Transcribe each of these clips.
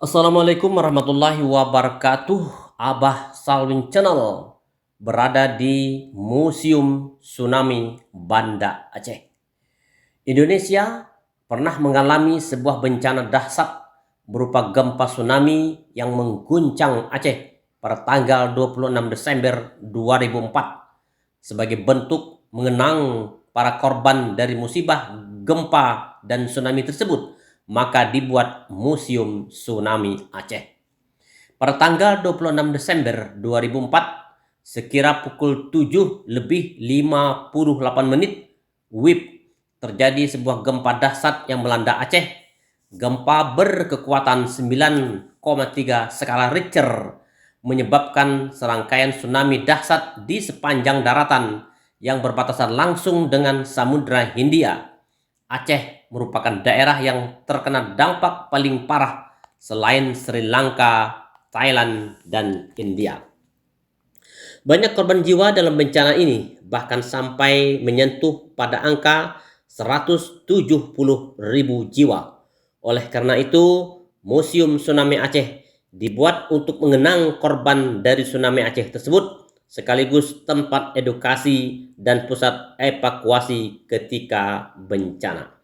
Assalamualaikum warahmatullahi wabarakatuh. Abah Salwin Channel berada di Museum Tsunami Banda Aceh. Indonesia pernah mengalami sebuah bencana dahsyat berupa gempa tsunami yang mengguncang Aceh pada tanggal 26 Desember 2004. Sebagai bentuk mengenang para korban dari musibah gempa dan tsunami tersebut, maka dibuat Museum Tsunami Aceh. Pada tanggal 26 Desember 2004, sekira pukul 7:58 WIB, terjadi sebuah gempa dahsyat yang melanda Aceh. Gempa berkekuatan 9,3 skala Richter menyebabkan serangkaian tsunami dahsyat di sepanjang daratan yang berbatasan langsung dengan Samudra Hindia. Aceh merupakan daerah yang terkena dampak paling parah selain Sri Lanka, Thailand, dan India. Banyak korban jiwa dalam bencana ini, bahkan sampai menyentuh pada angka 170.000 jiwa. Oleh karena itu, Museum Tsunami Aceh dibuat untuk mengenang korban dari tsunami Aceh tersebut, sekaligus tempat edukasi dan pusat evakuasi ketika bencana.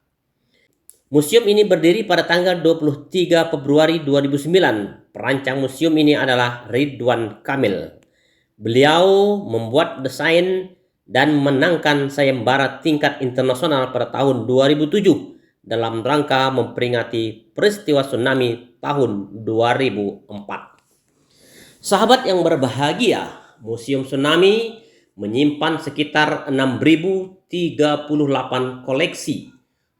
Museum ini berdiri pada tanggal 23 Februari 2009. Perancang museum ini adalah Ridwan Kamil. Beliau membuat desain dan menangkan sayembara tingkat internasional pada tahun 2007 dalam rangka memperingati peristiwa tsunami tahun 2004. Sahabat yang berbahagia, Museum Tsunami menyimpan sekitar 6.038 koleksi.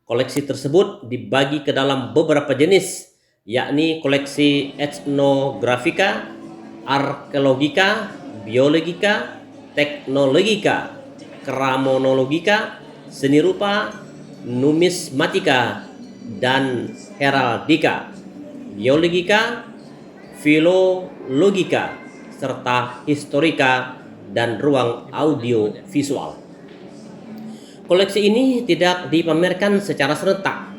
Koleksi tersebut dibagi ke dalam beberapa jenis, yakni koleksi etnografika, arkeologika, biologika, teknologika, kramonologika, seni rupa, numismatika, dan heraldika, biologika, filologika, serta historika dan ruang audio visual. Koleksi ini tidak dipamerkan secara serentak.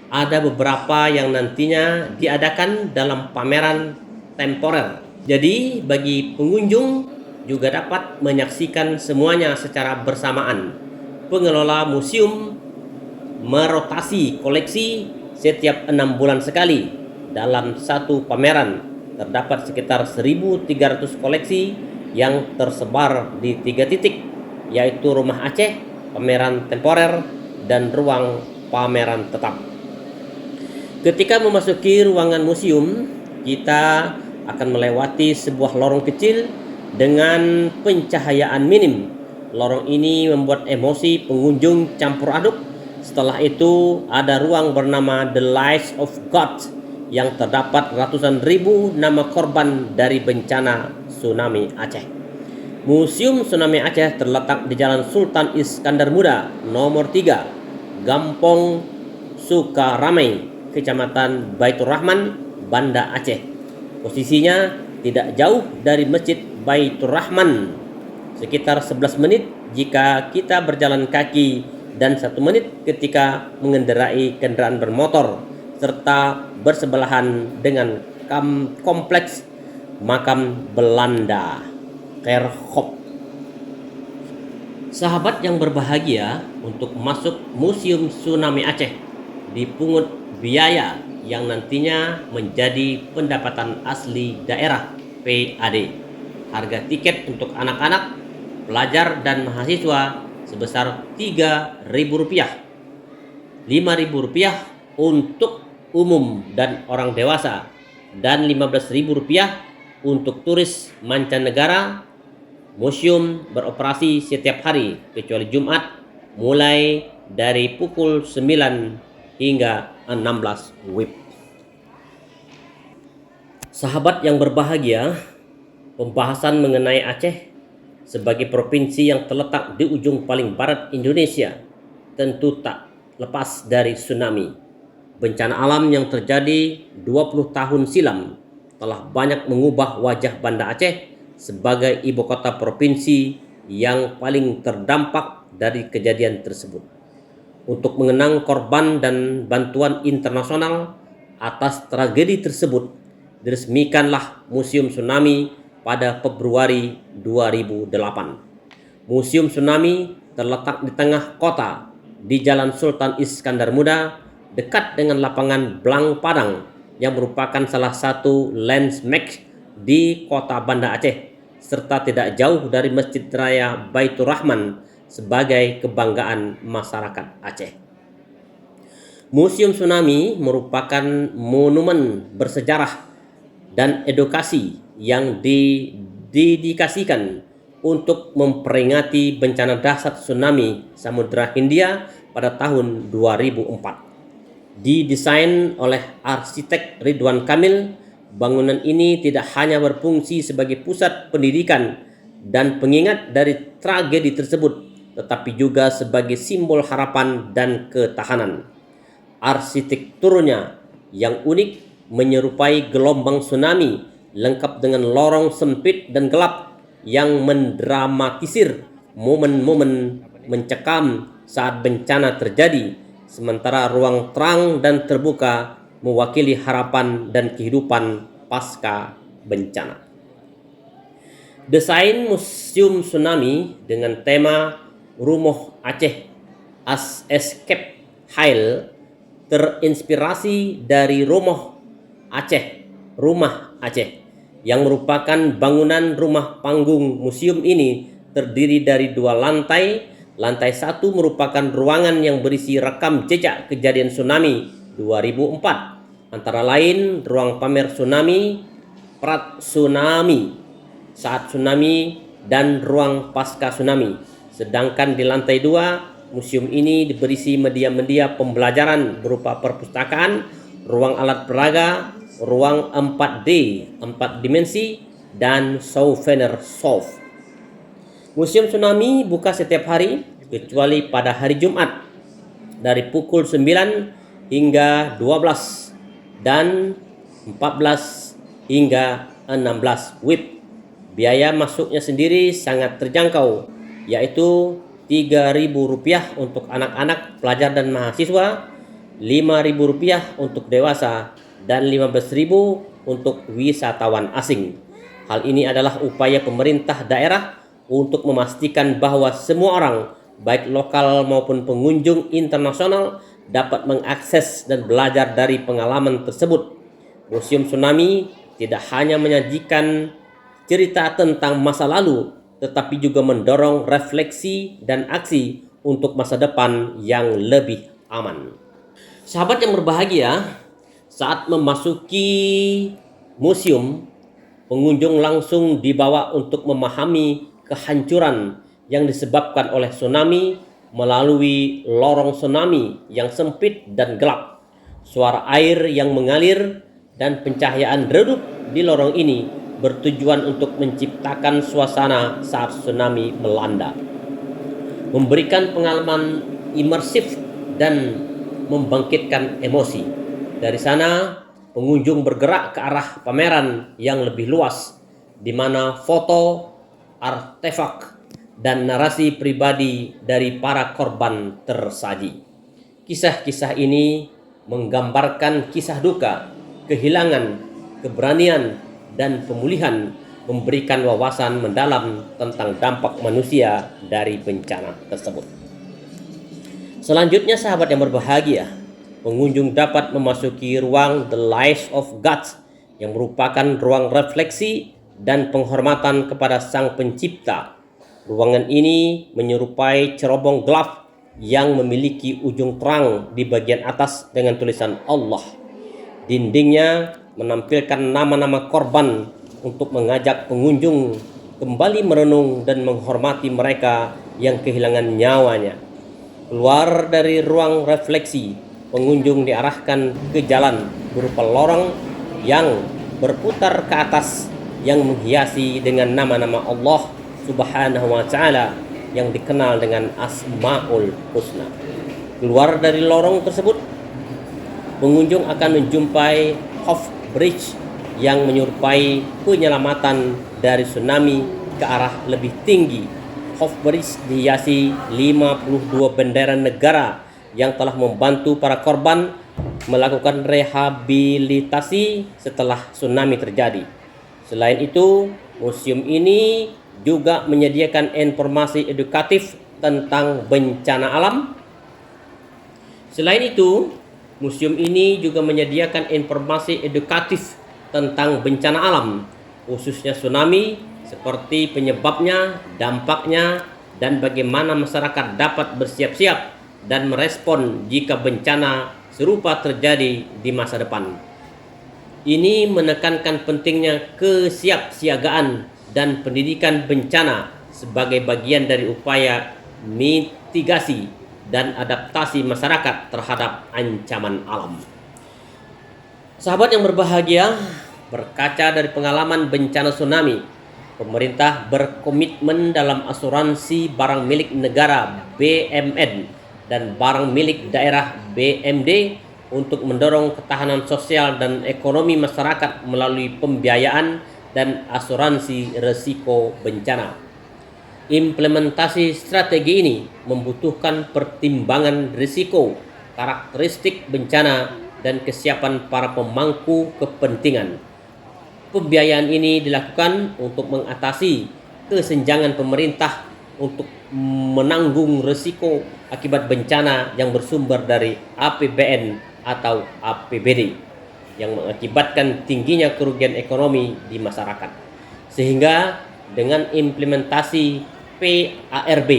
Ada beberapa yang nantinya diadakan dalam pameran temporer. Jadi bagi pengunjung juga dapat menyaksikan semuanya secara bersamaan. Pengelola museum merotasi koleksi setiap 6 bulan sekali. Dalam satu pameran terdapat sekitar 1.300 koleksi yang tersebar di 3 titik, yaitu Rumah Aceh, pameran temporer, dan ruang pameran tetap. Ketika memasuki ruangan museum, kita akan melewati sebuah lorong kecil dengan pencahayaan minim. Lorong ini membuat emosi pengunjung campur aduk. Setelah itu ada ruang bernama The Lights of God yang terdapat ratusan ribu nama korban dari bencana tsunami Aceh. Museum Tsunami Aceh terletak di Jalan Sultan Iskandar Muda nomor 3, Gampong Sukaramai, Kecamatan Baitur Rahman, Banda Aceh. Posisinya tidak jauh dari Masjid Baitur Rahman, sekitar 11 menit jika kita berjalan kaki dan 1 menit ketika mengendarai kendaraan bermotor, serta bersebelahan dengan kompleks makam Belanda Kerkhop. Sahabat yang berbahagia, untuk masuk Museum Tsunami Aceh dipungut biaya yang nantinya menjadi pendapatan asli daerah PAD. Harga tiket untuk anak-anak, pelajar, dan mahasiswa sebesar Rp3.000, Rp5.000 untuk umum dan orang dewasa, dan Rp15.000 untuk turis mancanegara. Museum beroperasi setiap hari kecuali Jumat, mulai dari pukul 9 hingga 16 WIB. Sahabat yang berbahagia, pembahasan mengenai Aceh sebagai provinsi yang terletak di ujung paling barat Indonesia tentu tak lepas dari tsunami. Bencana alam yang terjadi 20 tahun silam telah banyak mengubah wajah Banda Aceh sebagai ibu kota provinsi yang paling terdampak dari kejadian tersebut. Untuk mengenang korban dan bantuan internasional atas tragedi tersebut, diresmikanlah Museum Tsunami pada Februari 2008. Museum Tsunami terletak di tengah kota di Jalan Sultan Iskandar Muda, dekat dengan lapangan Blang Padang yang merupakan salah satu landmark di kota Banda Aceh, serta tidak jauh dari Masjid Raya Baitur Rahman sebagai kebanggaan masyarakat Aceh. Museum Tsunami merupakan monumen bersejarah dan edukasi yang didedikasikan untuk memperingati bencana dahsyat tsunami Samudra Hindia pada tahun 2004. Didesain oleh arsitek Ridwan Kamil, bangunan ini tidak hanya berfungsi sebagai pusat pendidikan dan pengingat dari tragedi tersebut, tetapi juga sebagai simbol harapan dan ketahanan. Arsitekturnya yang unik menyerupai gelombang tsunami, lengkap dengan lorong sempit dan gelap yang mendramatisir momen-momen mencekam saat bencana terjadi, sementara ruang terang dan terbuka mewakili harapan dan kehidupan pasca bencana. Desain Museum Tsunami dengan tema Rumoh Aceh as Escape Hail terinspirasi dari Rumah Aceh, yang merupakan bangunan rumah panggung. Museum ini terdiri dari 2 lantai. Lantai 1 merupakan ruangan yang berisi rekam jejak kejadian tsunami 2004, antara lain ruang pamer tsunami, prat tsunami, saat tsunami, dan ruang pasca tsunami. Sedangkan di lantai 2, museum ini berisi media-media pembelajaran berupa perpustakaan, ruang alat peraga, ruang 4D, 4 dimensi, dan souvenir shop. Museum Tsunami buka setiap hari kecuali pada hari Jumat dari pukul 9 hingga 12 dan 14 hingga 16 WIB. Biaya masuknya sendiri sangat terjangkau, yaitu Rp3.000 untuk anak-anak, pelajar dan mahasiswa, Rp5.000 untuk dewasa, dan Rp15.000 untuk wisatawan asing. Hal ini adalah upaya pemerintah daerah untuk memastikan bahwa semua orang, baik lokal maupun pengunjung internasional, dapat mengakses dan belajar dari pengalaman tersebut. Museum Tsunami tidak hanya menyajikan cerita tentang masa lalu, tetapi juga mendorong refleksi dan aksi untuk masa depan yang lebih aman. Sahabat yang berbahagia, saat memasuki museum, pengunjung langsung dibawa untuk memahami kehancuran yang disebabkan oleh tsunami melalui lorong tsunami yang sempit dan gelap. Suara air yang mengalir dan pencahayaan redup di lorong ini bertujuan untuk menciptakan suasana saat tsunami melanda, memberikan pengalaman imersif dan membangkitkan emosi. Dari sana, pengunjung bergerak ke arah pameran yang lebih luas, di mana foto, artefak, dan narasi pribadi dari para korban tersaji. Kisah-kisah ini menggambarkan kisah duka, kehilangan, keberanian, dan pemulihan, memberikan wawasan mendalam tentang dampak manusia dari bencana tersebut. Selanjutnya, sahabat yang berbahagia, pengunjung dapat memasuki ruang The Lives of God yang merupakan ruang refleksi dan penghormatan kepada Sang Pencipta. Ruangan ini menyerupai cerobong gelap yang memiliki ujung terang di bagian atas dengan tulisan Allah. Dindingnya menampilkan nama-nama korban untuk mengajak pengunjung kembali merenung dan menghormati mereka yang kehilangan nyawanya. Keluar dari ruang refleksi, pengunjung diarahkan ke jalan berupa lorong yang berputar ke atas yang menghiasi dengan nama-nama Allah Subhanahu wa Ta'ala yang dikenal dengan Asmaul Husna. Keluar dari lorong tersebut, pengunjung akan menjumpai Hof Bridge yang menyerupai penyelamatan dari tsunami ke arah lebih tinggi. Hof Bridge dihiasi 52 bendera negara yang telah membantu para korban melakukan rehabilitasi setelah tsunami terjadi. Selain itu, museum ini juga menyediakan informasi edukatif tentang bencana alam. Selain itu, museum ini juga menyediakan informasi edukatif tentang bencana alam, khususnya tsunami, seperti penyebabnya, dampaknya, dan bagaimana masyarakat dapat bersiap-siap dan merespon jika bencana serupa terjadi di masa depan. Ini menekankan pentingnya kesiapsiagaan dan pendidikan bencana sebagai bagian dari upaya mitigasi dan adaptasi masyarakat terhadap ancaman alam. Sahabat yang berbahagia, berkaca dari pengalaman bencana tsunami, pemerintah berkomitmen dalam asuransi barang milik negara BMN dan barang milik daerah BMD untuk mendorong ketahanan sosial dan ekonomi masyarakat melalui pembiayaan dan asuransi risiko bencana. Implementasi strategi ini membutuhkan pertimbangan risiko, karakteristik bencana, dan kesiapan para pemangku kepentingan. Pembiayaan ini dilakukan untuk mengatasi kesenjangan pemerintah untuk menanggung risiko akibat bencana yang bersumber dari APBN atau APBD yang mengakibatkan tingginya kerugian ekonomi di masyarakat. Sehingga dengan implementasi PARB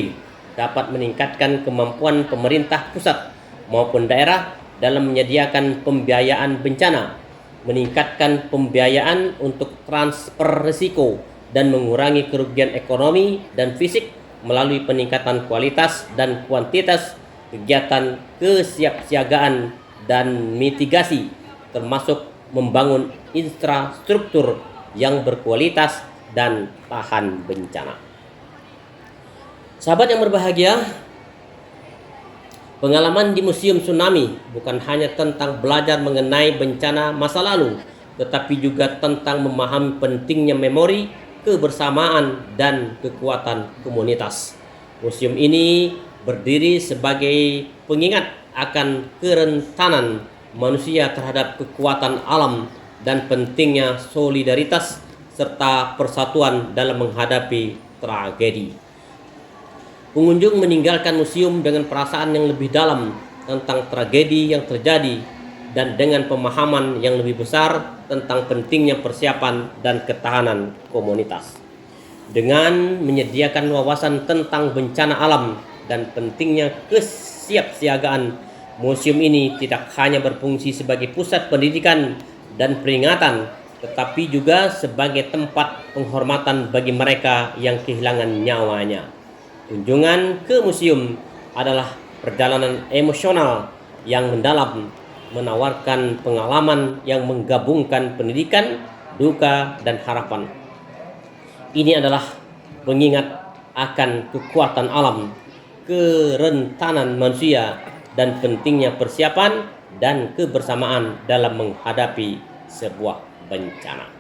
dapat meningkatkan kemampuan pemerintah pusat maupun daerah dalam menyediakan pembiayaan bencana, meningkatkan pembiayaan untuk transfer risiko, dan mengurangi kerugian ekonomi dan fisik melalui peningkatan kualitas dan kuantitas kegiatan kesiapsiagaan dan mitigasi, termasuk membangun infrastruktur yang berkualitas dan tahan bencana. Sahabat yang berbahagia, pengalaman di Museum Tsunami bukan hanya tentang belajar mengenai bencana masa lalu, tetapi juga tentang memahami pentingnya memori, kebersamaan, dan kekuatan komunitas. Museum ini berdiri sebagai pengingat akan kerentanan manusia terhadap kekuatan alam dan pentingnya solidaritas serta persatuan dalam menghadapi tragedi. Pengunjung meninggalkan museum dengan perasaan yang lebih dalam tentang tragedi yang terjadi dan dengan pemahaman yang lebih besar tentang pentingnya persiapan dan ketahanan komunitas. Dengan menyediakan wawasan tentang bencana alam dan pentingnya kesiapsiagaan, museum ini tidak hanya berfungsi sebagai pusat pendidikan dan peringatan, tetapi juga sebagai tempat penghormatan bagi mereka yang kehilangan nyawanya. Kunjungan ke museum adalah perjalanan emosional yang mendalam, menawarkan pengalaman yang menggabungkan pendidikan, duka, dan harapan. Ini adalah pengingat akan kekuatan alam, kerentanan manusia, dan pentingnya persiapan dan kebersamaan dalam menghadapi sebuah bencana.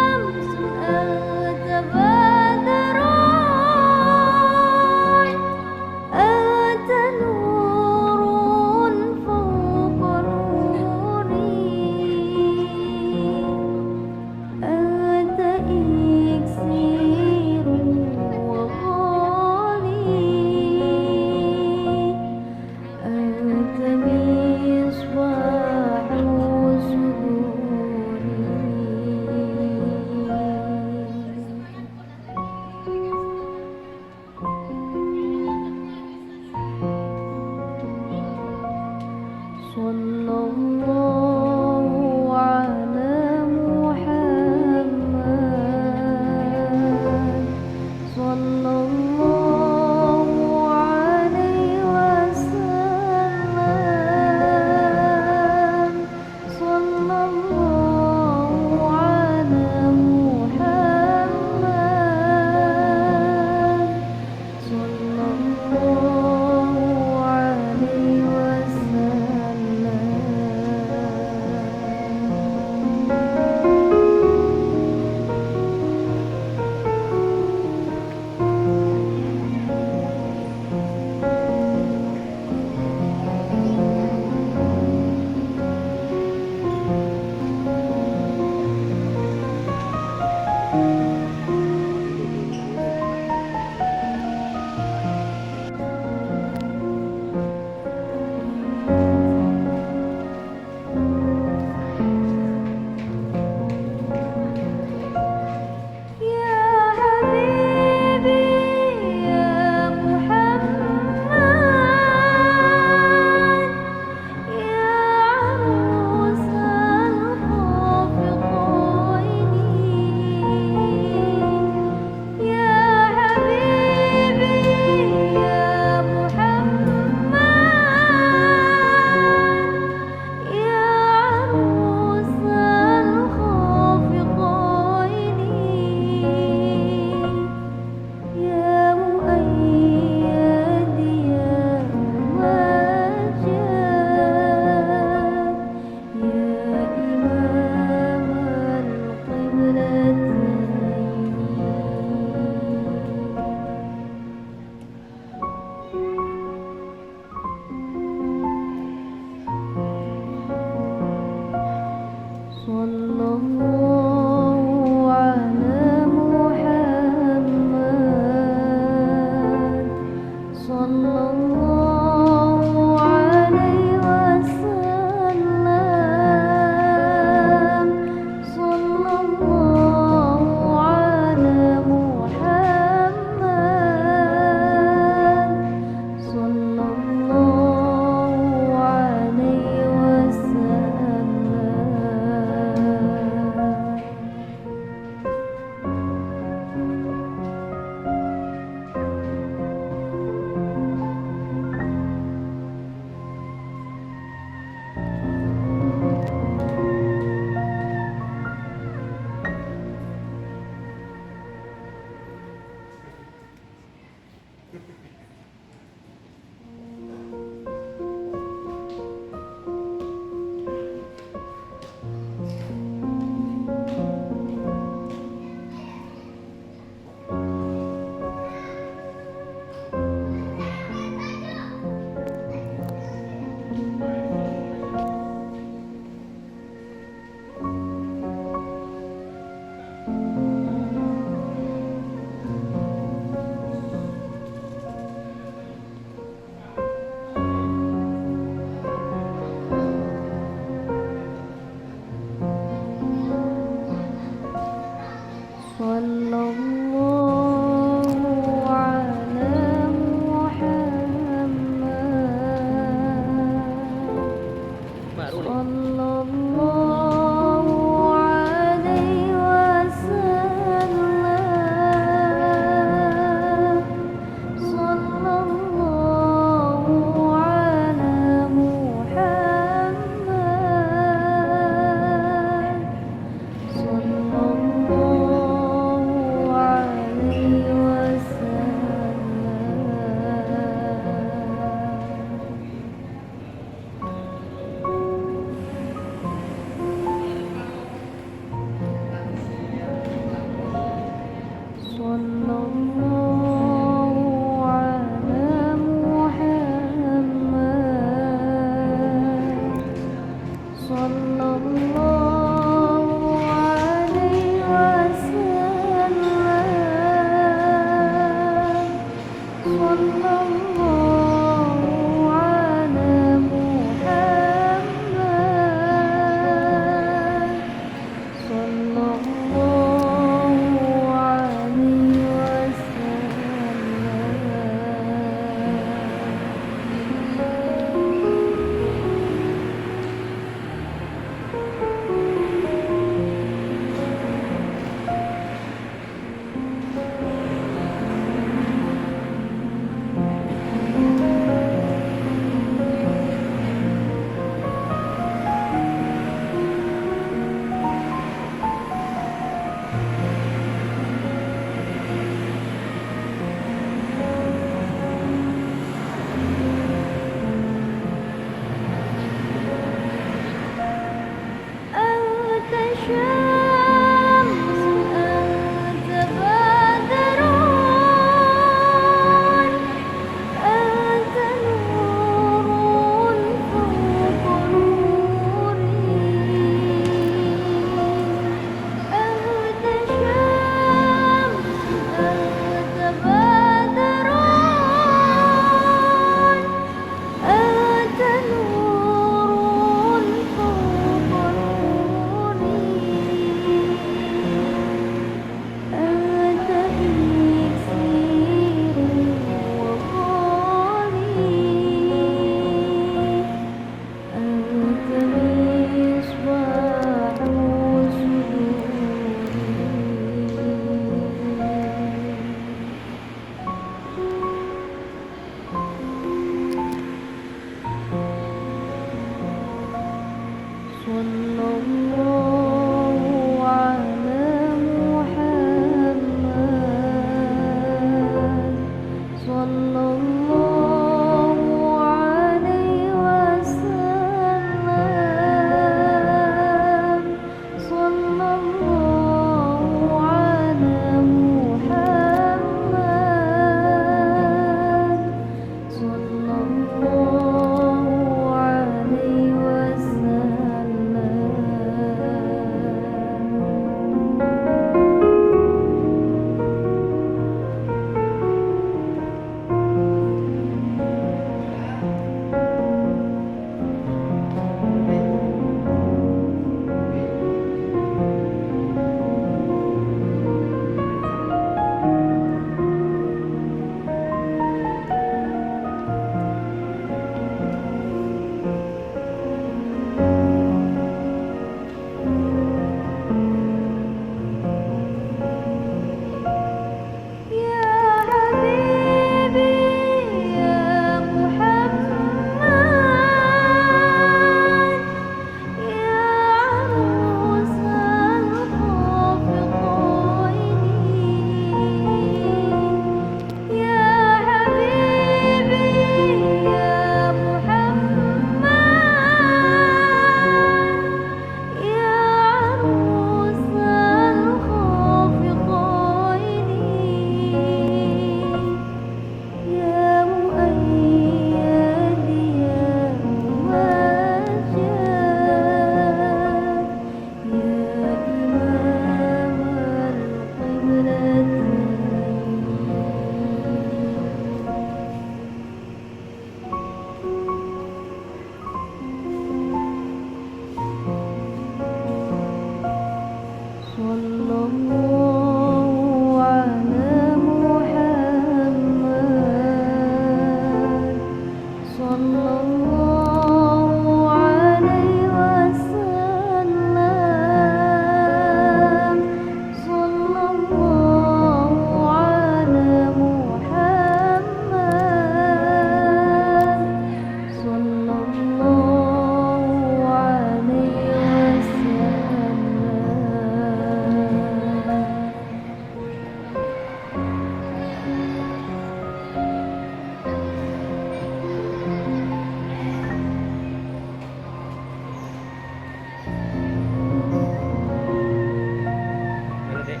Mana, Dek?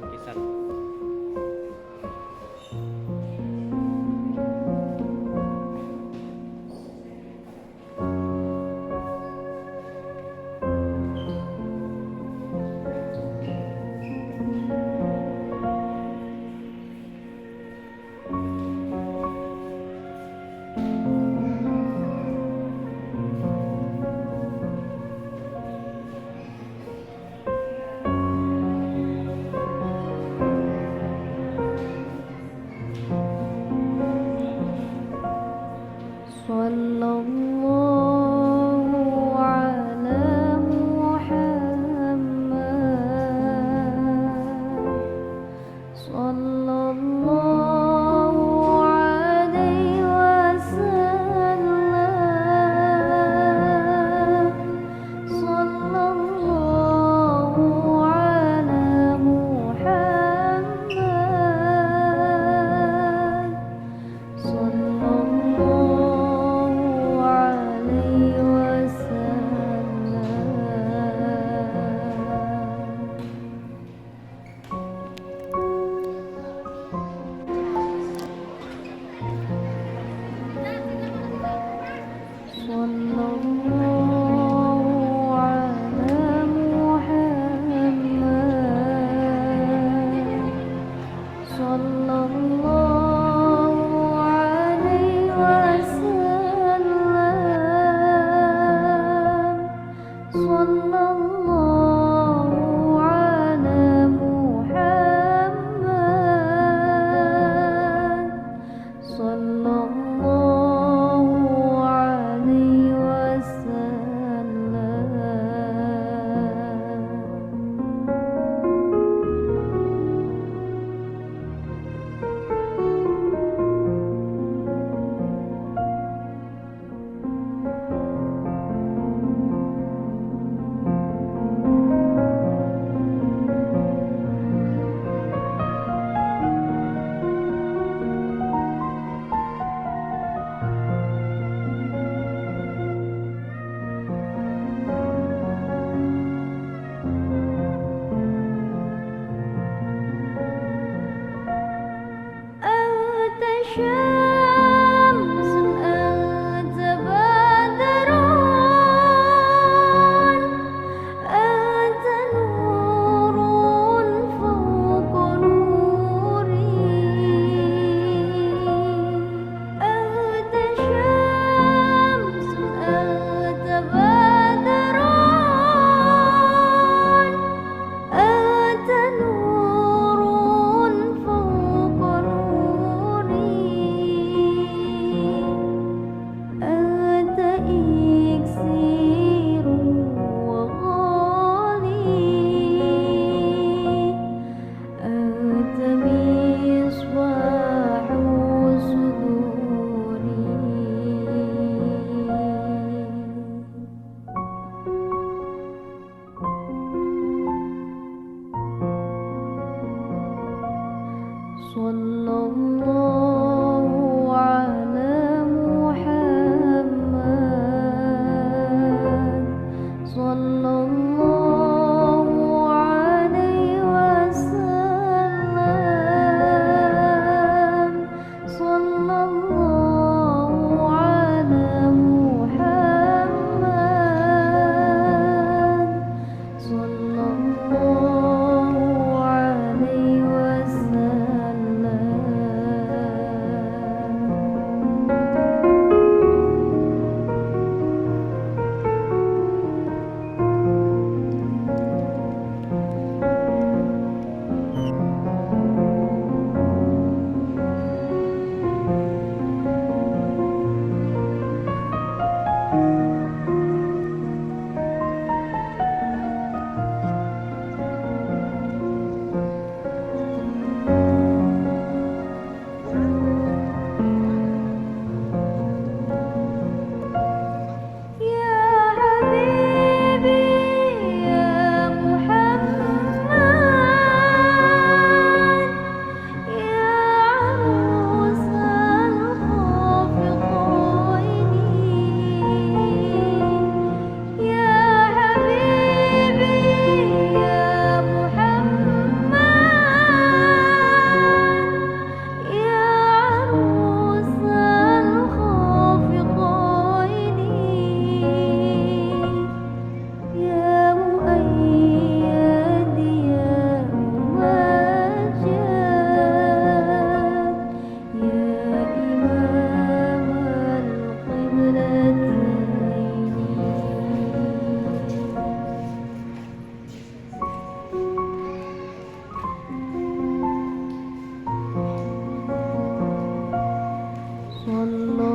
Lukisan. Sallallahu ala Muhammad, sallallahu alaihi wasallam, sallallahu ala Muhammad, sallallahu alaihi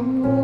الله